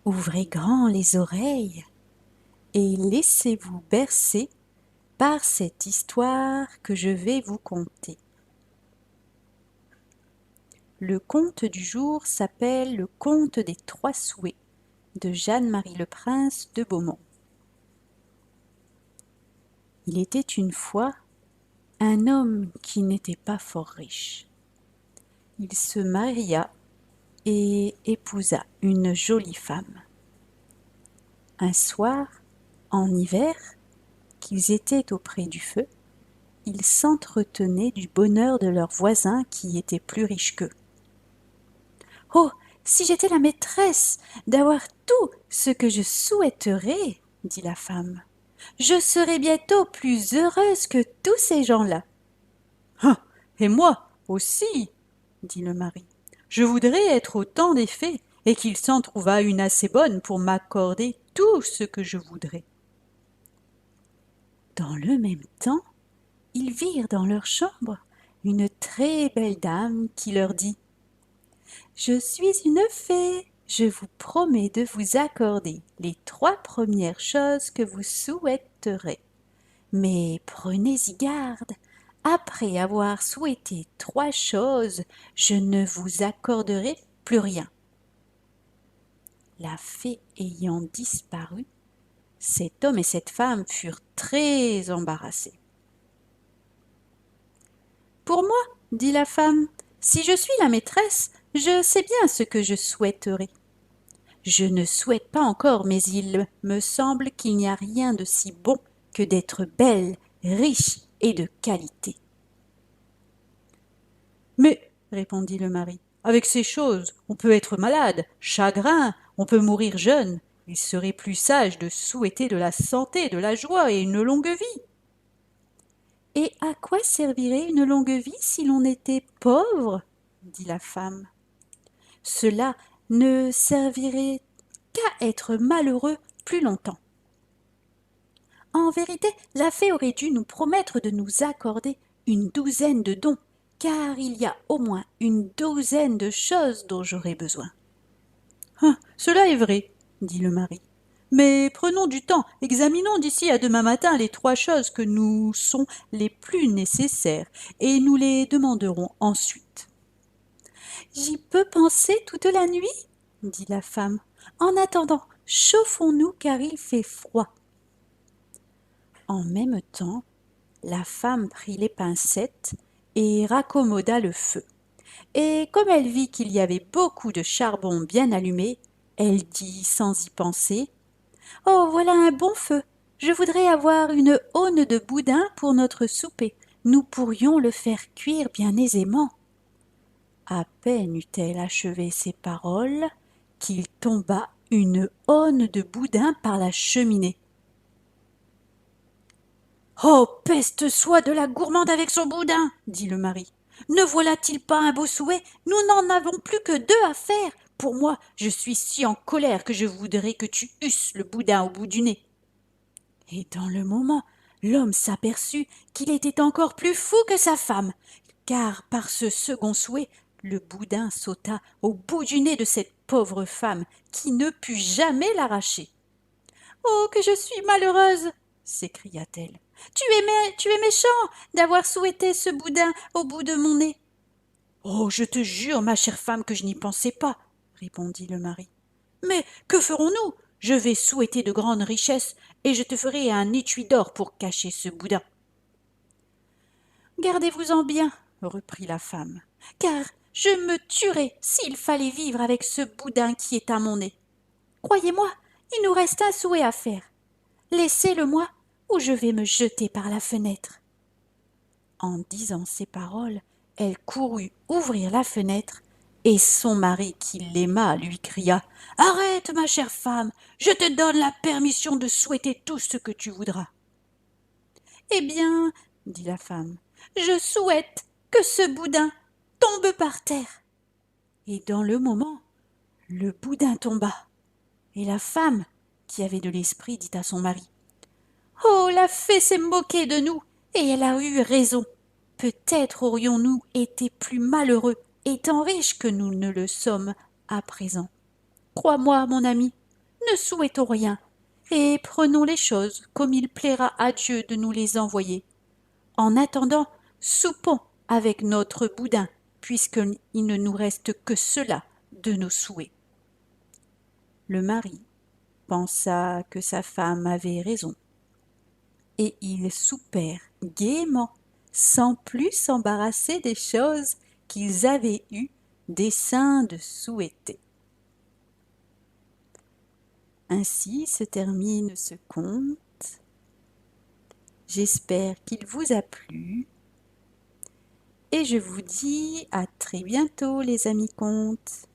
Ouvrez grand les oreilles et laissez-vous bercer par cette histoire que je vais vous conter. Le conte du jour s'appelle Le conte des trois souhaits de Jeanne-Marie Le Prince de Beaumont. Il était une fois un homme qui n'était pas fort riche. Il se maria et épousa une jolie femme. Un soir, en hiver, qu'ils étaient auprès du feu, ils s'entretenaient du bonheur de leurs voisins qui étaient plus riches qu'eux. « Oh, si j'étais la maîtresse d'avoir tout ce que je souhaiterais, dit la femme, je serais bientôt plus heureuse que tous ces gens-là. »« Ah, et moi aussi, dit le mari. Je voudrais être au temps des fées et qu'il s'en trouvât une assez bonne pour m'accorder tout ce que je voudrais. » Dans le même temps, ils virent dans leur chambre une très belle dame qui leur dit « Je suis une fée, je vous promets de vous accorder les 3 premières choses que vous souhaiterez. Mais prenez-y garde, après avoir souhaité 3 choses, je ne vous accorderai plus rien. » La fée ayant disparu, cet homme et cette femme furent très embarrassés. « Pour moi, dit la femme, si je suis la maîtresse, je sais bien ce que je souhaiterais. Je ne souhaite pas encore, mais il me semble qu'il n'y a rien de si bon que d'être belle, riche et de qualité. » « Mais, répondit le mari, avec ces choses, on peut être malade, chagrin, on peut mourir jeune. Il serait plus sage de souhaiter de la santé, de la joie et une longue vie. » « Et à quoi servirait une longue vie si l'on était pauvre, dit la femme. Cela ne servirait qu'à être malheureux plus longtemps. En vérité, la fée aurait dû nous promettre de nous accorder une 12aine de dons, car il y a au moins une 12aine de choses dont j'aurais besoin. Ah, cela est vrai, dit le mari. Mais prenons du temps, examinons d'ici à demain matin les 3 choses que nous sont les plus nécessaires, et nous les demanderons ensuite. J'y peux penser toute la nuit, dit la femme. En attendant, chauffons-nous car il fait froid. En même temps, la femme prit les pincettes et raccommoda le feu. Et comme elle vit qu'il y avait beaucoup de charbon bien allumé, elle dit sans y penser « Oh, voilà un bon feu. Je voudrais avoir une aune de boudin pour notre souper. Nous pourrions le faire cuire bien aisément. » À peine eut-elle achevé ces paroles qu'il tomba une aune de boudin par la cheminée. « Oh, peste soit de la gourmande avec son boudin, dit le mari. Ne voilà-t-il pas un beau souhait? Nous n'en avons plus que 2 à faire. Pour moi, je suis si en colère que je voudrais que tu eusses le boudin au bout du nez. » Et dans le moment, l'homme s'aperçut qu'il était encore plus fou que sa femme, car par ce second souhait, le boudin sauta au bout du nez de cette pauvre femme qui ne put jamais l'arracher. « Oh, que je suis malheureuse !» s'écria-t-elle. « Tu es méchant d'avoir souhaité ce boudin au bout de mon nez. »« Oh, je te jure, ma chère femme, que je n'y pensais pas, » répondit le mari. « Mais que ferons-nous ? Je vais souhaiter de grandes richesses et je te ferai un étui d'or pour cacher ce boudin. »« Gardez-vous-en bien, » reprit la femme, « car je me tuerais s'il fallait vivre avec ce boudin qui est à mon nez. Croyez-moi, il nous reste un souhait à faire. Laissez-le-moi ou je vais me jeter par la fenêtre. » En disant ces paroles, elle courut ouvrir la fenêtre et son mari, qui l'aima, lui cria « Arrête, ma chère femme, je te donne la permission de souhaiter tout ce que tu voudras. »« Eh bien, dit la femme, je souhaite que ce boudin tombe par terre. » Et dans le moment, le boudin tomba, et la femme, qui avait de l'esprit, dit à son mari « Oh, la fée s'est moquée de nous, et elle a eu raison. Peut-être aurions-nous été plus malheureux, étant riches que nous ne le sommes à présent. Crois-moi, mon ami, Ne souhaitons rien, et prenons les choses comme il plaira à Dieu de nous les envoyer. En attendant, soupons avec notre boudin, puisqu'il ne nous reste que cela de nos souhaits. Le mari pensa que sa femme avait raison, et ils soupèrent gaiement, sans plus s'embarrasser des choses qu'ils avaient eu dessein de souhaiter. Ainsi se termine ce conte. J'espère qu'il vous a plu et je vous dis à très bientôt les amis contes.